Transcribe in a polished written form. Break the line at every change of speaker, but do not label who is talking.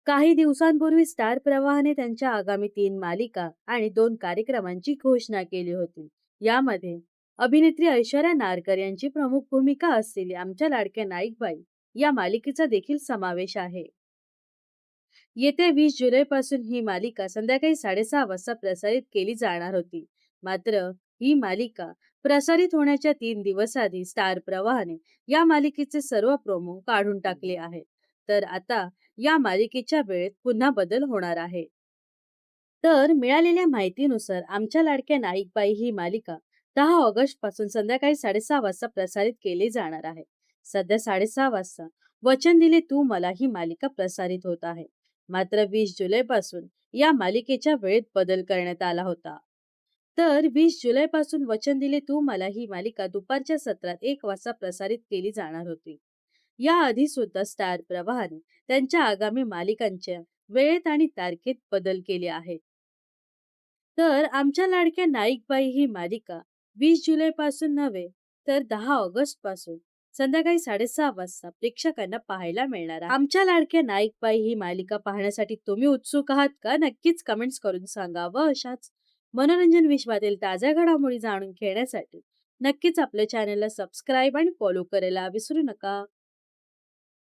काही दिवसांपूर्वी स्टार प्रवाहाने त्यांच्या आगामी 3 मालिका आणि 2 कार्यक्रमांची घोषणा केली होती. यामध्ये अभिनेत्री ऐश्वर्या नारकर यांची प्रमुख भूमिका असलेली आमच्या लाडक्या नाईकबाई या मालिकेचा देखील समावेश आहे. येत्या 20 जुलैपासून ही मालिका संध्याकाळी 6:30 वाजता प्रसारित केली जाणार होती. मात्र ही मालिका प्रसारित होण्याच्या 3 दिवस आधी स्टार प्रवाहाने या मालिकेचे सर्व प्रोमो काढून टाकले आहेत. तर आता या मालिकेच्या वेळेत पुन्हा बदल होणार आहे. तर मिळालेल्या माहितीनुसार आमच्या लाडक्या नाईकबाई ही मालिका 10 ऑगस्ट पासून संध्याकाळी 6:30 वाजता प्रसारित केली जाणार आहे. सध्या 6:30 वाजता वचन दिले तू मला ही मालिका प्रसारित होत आहे. मात्र 20 जुलै पासून या मालिकेच्या वेळेत बदल करण्यात आला होता. तर 20 जुलै पासून वचन दिले तू मला ही मालिका दुपारच्या सत्रात 1 वाजता प्रसारित केली जाणार होती. याआधी सुद्धा स्टार प्रवाहाने त्यांच्या आगामी मालिकांच्या वेळेत आणि तारखेत बदल केले आहेत. तर आमच्या लाडक्या नाईकबाई ही मालिका 20 जुलै पासून नव्हे तर 10 ऑगस्ट पासून संध्याकाळी 6:30 वाजता प्रेक्षकांना पाहायला मिळणार आहे. आमच्या लाडक्या नाईकबाई ही मालिका पाहण्यासाठी तुम्ही उत्सुक आहात का? नक्कीच कमेंट्स करून सांगा. व अशाच मनोरंजन विश्वातील ताज्या घडामोडी जाणून घेण्यासाठी नक्कीच आपल्या चॅनलला सबस्क्राईब आणि फॉलो करायला विसरू नका.